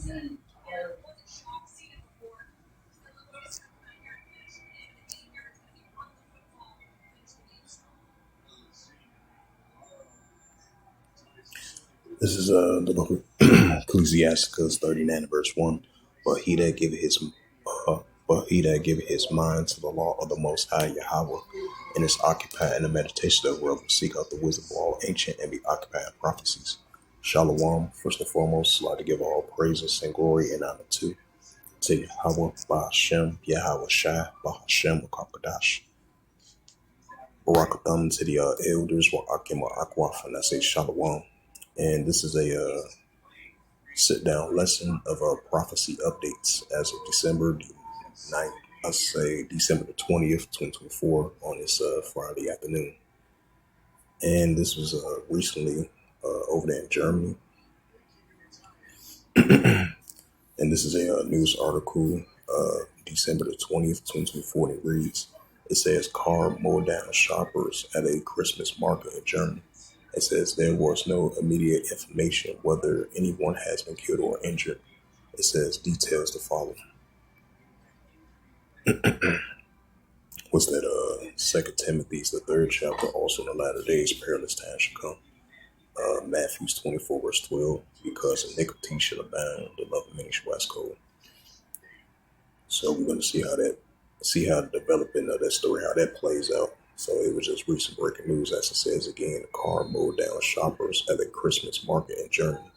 This is the book of Ecclesiasticus 39 verse 1. But he that giveth his uh, but he that giveth his mind to the law of the Most High Yahweh, and is occupied in the meditation of the world, will seek out the wisdom of all ancient and be occupied in prophecies. Shalom. First and foremost, I'd like to give all praises and glory and honor to Yahweh, Bahashem, Yahweh Shai, Bahashem, Kakadash. Barakatham to the elders, wa Akim, wa Akwaf, and I say Shalom. And this is a sit down lesson of prophecy updates as of December the 9th, I say December the 20th, 2024, on this Friday afternoon. And this was recently over there in Germany. And this is a news article, December the 20th, 2024, and it reads, it says, car mowed down shoppers at a Christmas market in Germany. It says there was no immediate information whether anyone has been killed or injured. It says details to follow. Was that Second Timothy's the third chapter, also in the latter days, perilous times shall come. Matthews 24 verse 12, because iniquity shall abound, the love of many shall wax cold. So we're going to see how the developing of that story, how that plays out. So it was just recent breaking news, as it says again, a car mowed down shoppers at a Christmas market in Germany.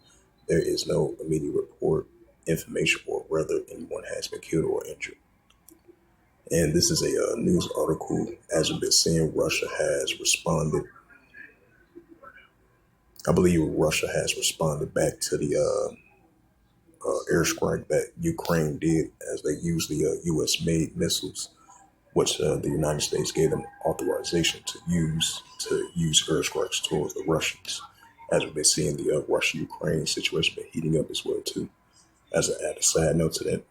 There is no immediate report, information, or whether anyone has been killed or injured. And this is a news article. As we've been seeing, Russia has responded. I believe Russia has responded back to the airstrike that Ukraine did, as they used the U.S.-made missiles, which the United States gave them authorization to use airstrikes towards the Russians. As we've been seeing, the Russia-Ukraine situation been heating up as well too. As a add a side note to that,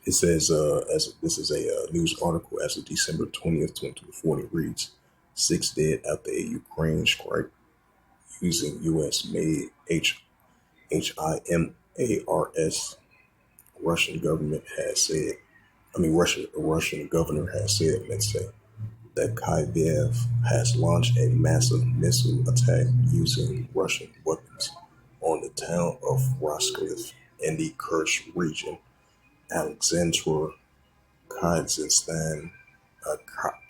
it says, as this is a news article as of December 20th, 2024, it reads, 6 dead after a Ukraine strike using U.S.-made HIMARS. Russian government has said, Russian governor has said, let's say, that Kyiv has launched a massive missile attack using Russian weapons on the town of Roskilde in the Kursk region. Alexander Kazakhstan,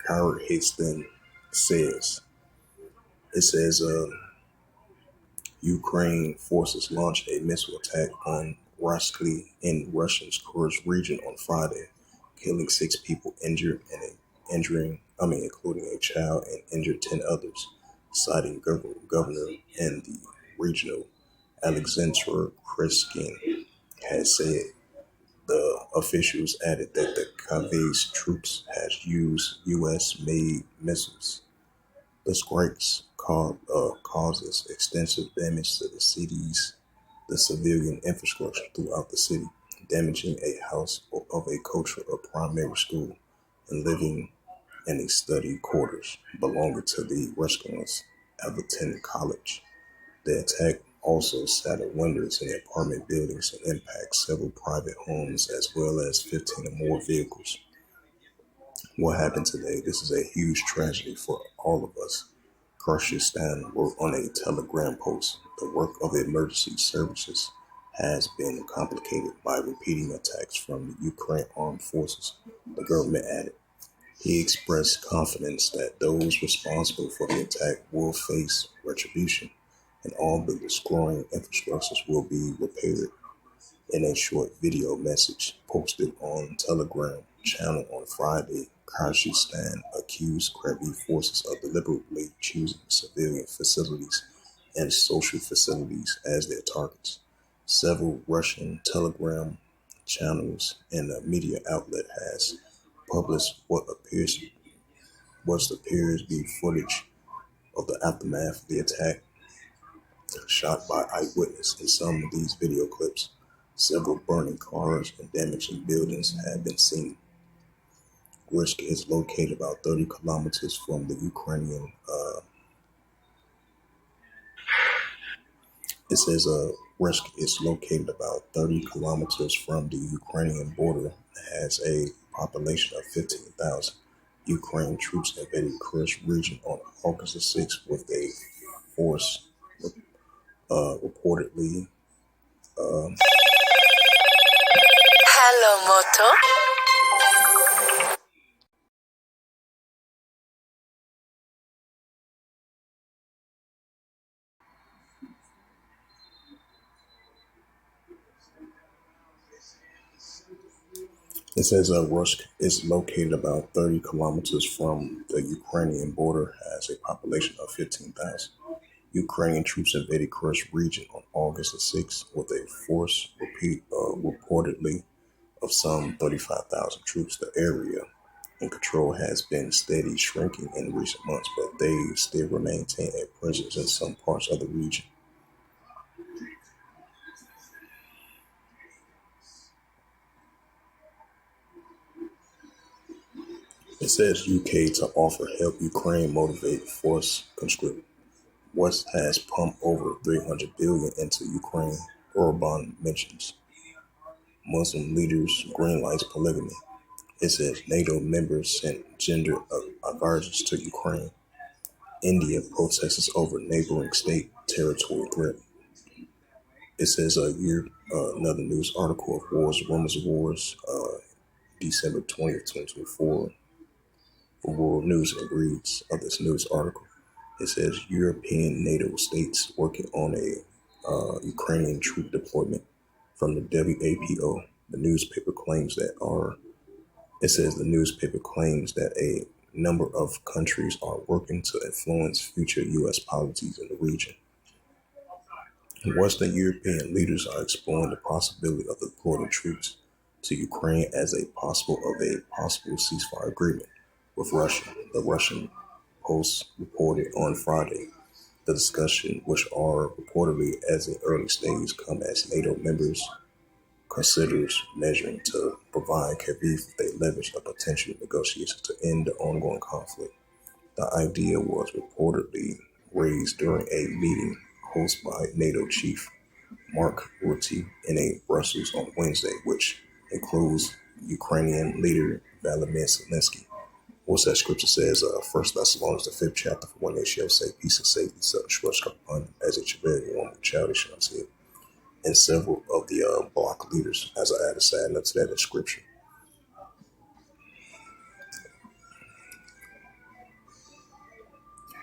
Kyrgyzstan says. It says Ukraine forces launched a missile attack on Roskilde in Russia's Kursk region on Friday, killing 6 people, including a child, and injured 10 others, citing governor and the regional Alexander Kreskin has said. The officials added that the Kyiv's troops has used U.S.-made missiles. The strikes causes extensive damage to the civilian infrastructure throughout the city, damaging a house of a cultural primary school and living in a study quarters belonging to the restaurant's Everton College. The attack also shattered windows in apartment buildings and impacted several private homes as well as 15 or more vehicles. What happened today? This is a huge tragedy for all of us. Kyrgyzstan wrote on a Telegram post, the work of emergency services has been complicated by repeating attacks from the Ukraine armed forces, the government added. He expressed confidence that those responsible for the attack will face retribution and all the destroying infrastructures will be repaired. In a short video message posted on Telegram channel on Friday, Kyrgyzstan accused Kremlin forces of deliberately choosing civilian facilities and social facilities as their targets. Several Russian Telegram channels and a media outlet has published what appears to be footage of the aftermath of the attack, shot by eyewitnesses. In some of these video clips, several burning cars and damaging buildings have been seen. Kursk is located about 30 kilometers from the Ukrainian. It says Risk is located about 30 kilometers from the Ukrainian border and has a population of 15,000. Ukraine troops invaded Kursk region on August the 6th with a force reportedly. Hello, Moto. It says Rusk is located about 30 kilometers from the Ukrainian border, has a population of 15,000. Ukrainian troops invaded Kursk region on August the 6th with a force reportedly of some 35,000 troops. The area in control has been steady shrinking in recent months, but they still maintain a presence in some parts of the region. It says UK to offer help Ukraine motivate force conscript. West has pumped over 300 billion into Ukraine. Orban mentions Muslim leaders greenlights polygamy. It says NATO members sent gender aversions to Ukraine. India protests over neighboring state territory threat. It says another news article of wars, rumors of wars, December 20th, 2024. For World News, and it reads of this news article. It says European NATO states working on a Ukrainian troop deployment from the WAPO. The newspaper claims that are. It says the newspaper claims that a number of countries are working to influence future U.S. policies in the region. Western European leaders are exploring the possibility of deploying troops to Ukraine as a possible ceasefire agreement with Russia. The Russian Post reported on Friday. The discussion, which are reportedly as an early stage, come as NATO members considers measuring to provide Kyiv with a leverage of potential negotiations to end the ongoing conflict. The idea was reportedly raised during a meeting hosted by NATO chief Mark Rutte in a Brussels on Wednesday, which includes Ukrainian leader Vladimir Zelensky. What's that scripture says, First Thessalonians, the fifth chapter, for when they shall say peace and safety, shall come upon as a travailing woman, childish shall say it. And several of the bloc leaders, as I added side note to that in scripture.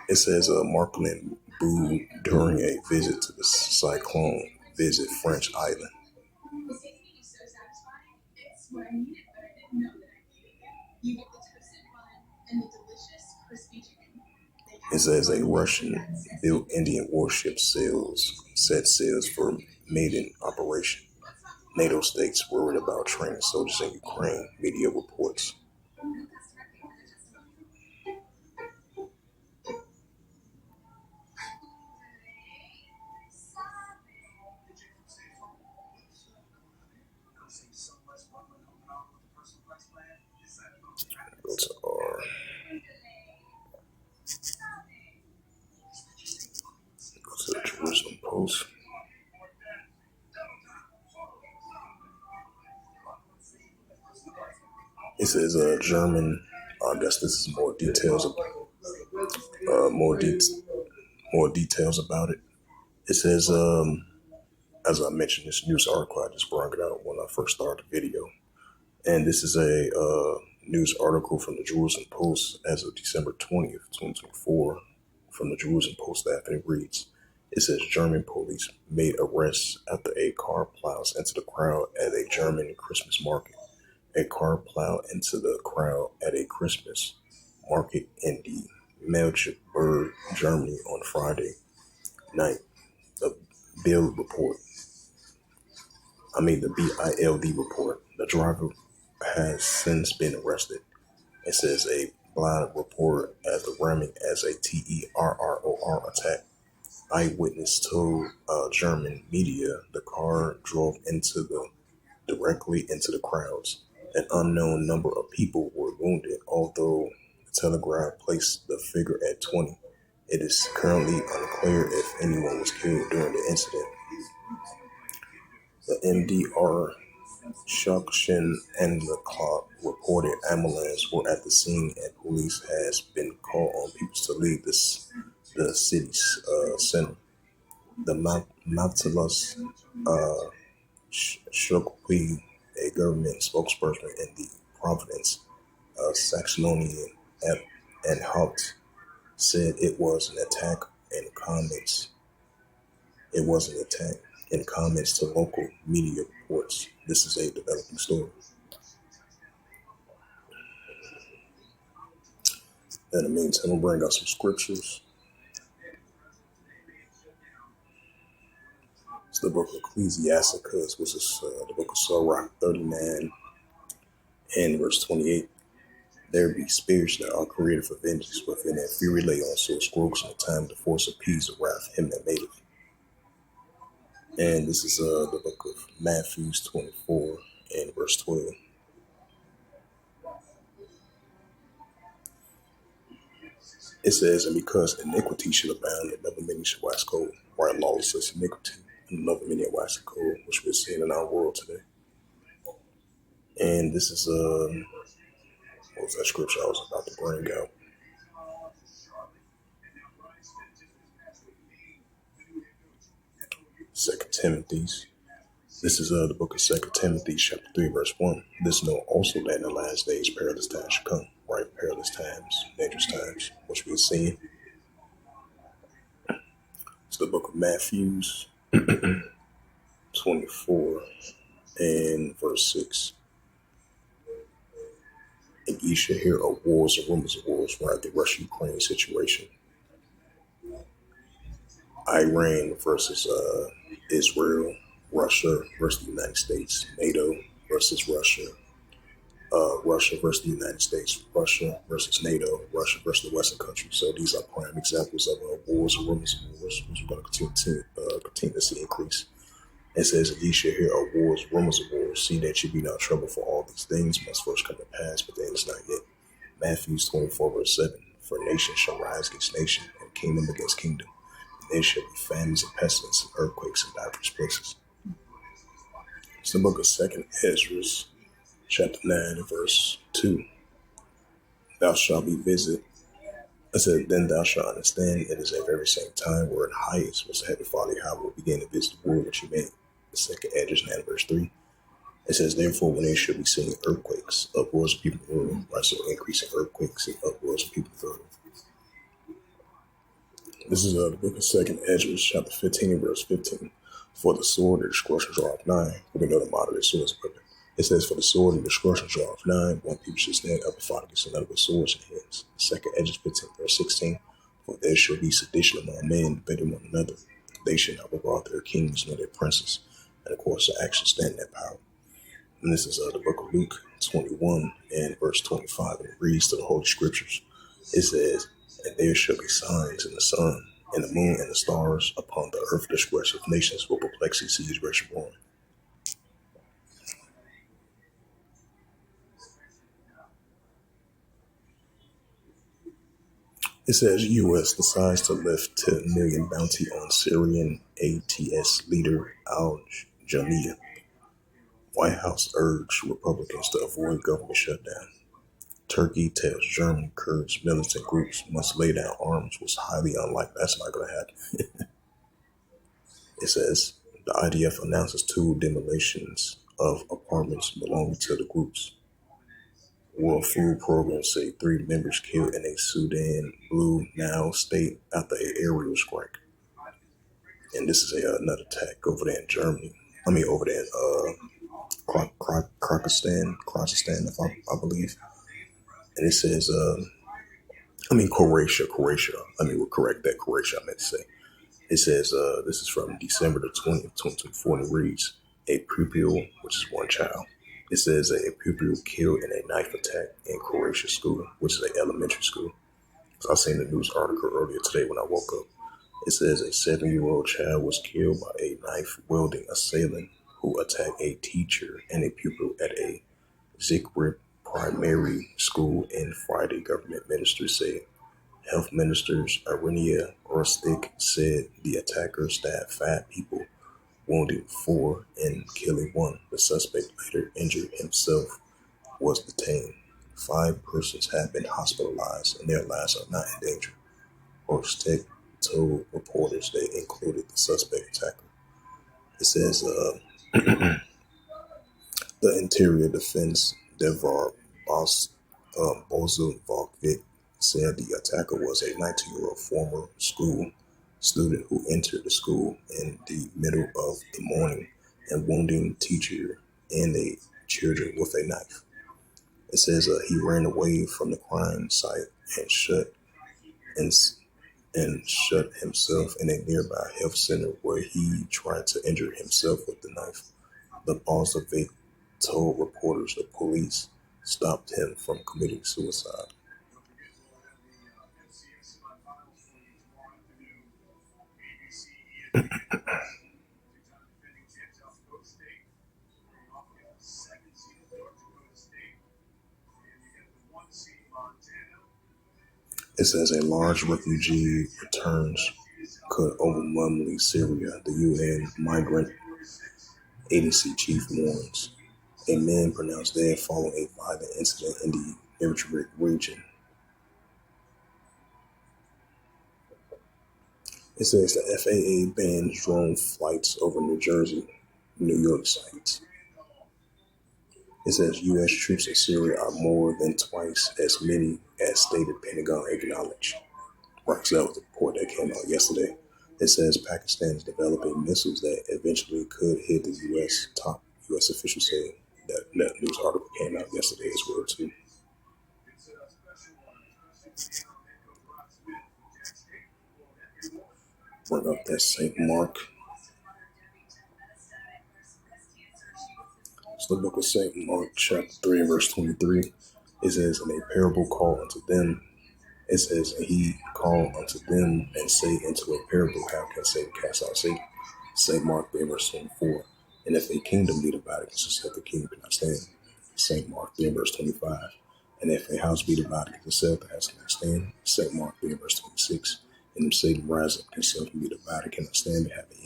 It says Markland booed during a visit to the cyclone visit French island. It says a Russian-built Indian warship set sails for maiden operation. NATO states worried about training soldiers in Ukraine, media reports. Go to R. Go to the Jerusalem Post. It says German. I guess this is more details. More more details about it. It says, as I mentioned, this news article I just brought it out when I first started the video, and this is a news article from the Jerusalem Post as of December 20th, 2024, from the Jerusalem Post staff, and it reads. It says German police made arrests after a car plows into the crowd at a German Christmas market. A car plowed into the crowd at a Christmas market in the Magdeburg, Germany on Friday night. The Bild report. The BILD report. The driver has since been arrested. It says a blind report as the ramming as a TERROR attack. Eyewitness told German media the car drove directly into the crowds. An unknown number of people were wounded, although the Telegraph placed the figure at 20. It is currently unclear if anyone was killed during the incident. The MDR Shukshin and the clock reported ambulance were at the scene and police has been called on people to leave the city's center. The Nautilus Shukwi, a government spokesperson in the province of Saxony and Halt, said it was an attack in comments. It was an attack in comments to local media reports. This is a developing story. In the meantime, we'll bring out some scriptures. It's the book of Ecclesiasticus, which is the book of Sirach 39 and verse 28. There be spirits that are created for vengeance, within that fury lay on so scrolls in the time to force appease the wrath him that made it. And this is the book of Matthew 24 and verse 12. It says, and because iniquity shall abound, another many shall wax cold. Right, lawlessness, iniquity, another many shall wax cold, which we're seeing in our world today. And this is what was that scripture I was about to bring out? Second Timothy's. This is the book of Second Timothy, chapter 3, verse 1. This know also that in the last days perilous times shall come. Right, perilous times, dangerous times, which we're seeing. It's the book of Matthews 24 and verse 6. And ye shall hear of wars and rumors of wars, right? The Russia-Ukraine situation. Iran versus Israel, Russia versus the United States, NATO versus Russia, Russia versus the United States, Russia versus NATO, Russia versus the Western countries. So these are prime examples of wars and rumors of wars, which we're going to continue to see increase. It says, ye shall hear of wars, rumors of wars. See that you be not troubled, for all these things must first come to pass, but then it's not yet. Matthew 24, verse 7. For nation shall rise against nation, and kingdom against kingdom. And there shall be famines and pestilence and earthquakes in diverse places. It's the book of 2nd Ezra, chapter 9, and verse 2. Thou shalt be visited. I said, then thou shalt understand it is at very same time where in highest was the heavenly Father Yahweh will begin to visit the world which he made. The 2nd Ezra 9, verse 3. It says, therefore, when there shall be seen earthquakes, uproars of people in the world, right? So increasing earthquakes and uproars of people in the world. This is the book of 2nd Ezra, chapter 15, and verse 15. For the sword and destruction draweth nigh. We know the motto of swords equipment. It says, for the sword and destruction draweth nigh, one people should stand up and fight against another with swords in hands. 2nd Ezra 15, verse 16. For there shall be sedition among men, debating one another. They shall not regard their kings nor their princes, and of course the action stand in that power. And this is the book of Luke 21 and verse 25, and it reads to the Holy Scriptures. It says, and there shall be signs in the sun, and the moon, and the stars upon the earth. Discretion of nations will perplexity seeds where she born. It says U.S. decides to lift $10 million bounty on Syrian ATS leader al-Jamia. White House urged Republicans to avoid government shutdown. Turkey tells German Kurds militant groups must lay down arms was highly unlikely. That's not going to happen. It says the IDF announces 2 demolitions of apartments belonging to the groups. World Food Program say 3 members killed in a Sudan Blue Nile state after an aerial strike. And this is another attack over there in Germany. I mean, over there in Kyrgyzstan, I believe. And it says, Croatia. We'll correct that. Croatia, I meant to say. It says, this is from December the 20th, 2024, and it reads, a pupil, which is one child. It says a pupil killed in a knife attack in Croatia school, which is an elementary school. So I seen the news article earlier today when I woke up. It says a 7-year-old child was killed by a knife-wielding assailant who attacked a teacher and a pupil at a Zagreb primary school in Friday, government ministers said. Health ministers Irina Rostic said the attacker stabbed 5 people wounding 4 and killing 1. The suspect later injured himself was detained. 5 persons have been hospitalized and their lives are not in danger. Horse Tech told reporters they included the suspect attacker. It says the Interior Defense Devar Bozovic said the attacker was a 19-year-old former school student who entered the school in the middle of the morning and wounding teacher and the children with a knife. It says he ran away from the crime site and and, and shut himself in a nearby health center where he tried to injure himself with the knife. The Bolshevik told reporters the police stopped him from committing suicide. It says a large refugee returns could overwhelmingly Syria, the UN Migrant Agency chief warns. A man pronounced dead following a violent incident in the Iraq region. It says the FAA bans drone flights over New Jersey, New York sites. It says U.S. troops in Syria are more than twice as many as stated Pentagon acknowledged. Right, so that was the report that came out yesterday. It says Pakistan is developing missiles that eventually could hit the U.S. Top U.S. officials say that news article came out yesterday as well too. Bring up that St. Mark. It's the book of St. Mark, chapter 3, verse 23. It says, in a parable call unto them. It says, and he called unto them and say into a parable, how can Satan cast out Satan? St. Mark 3, verse 24. And if a kingdom be divided against itself, the kingdom cannot stand. St. Mark 3, verse 25. And if a house be divided against itself, the house cannot stand. St. Mark 3, verse 26. And if Satan rise up against himself and be divided, cannot stand, but have the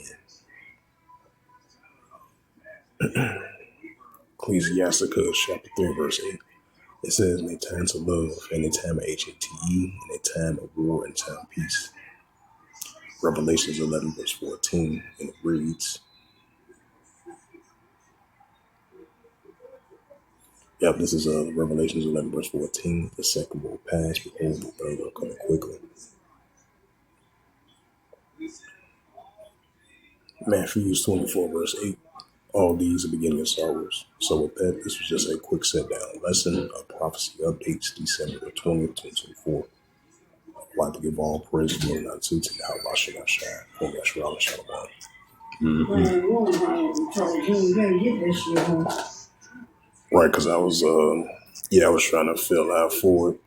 end. Ecclesiasticus chapter 3, verse 8. It says, in a time to love, and a time of HATE, and a time of war, and a time of peace. Revelations 11, verse 14, and it reads, yep, this is Revelations 11, verse 14. The second will pass, behold, the third will come quickly. Matthew 24, verse 8. All these are beginning of sorrows. So with that, this was just a quick sit-down lesson of prophecy updates, December the 20th, 2024. I'd like to give all praise to God, to Yahweh Shah Shah, for Yahshua Shalom. Right, because I was trying to fill out for it.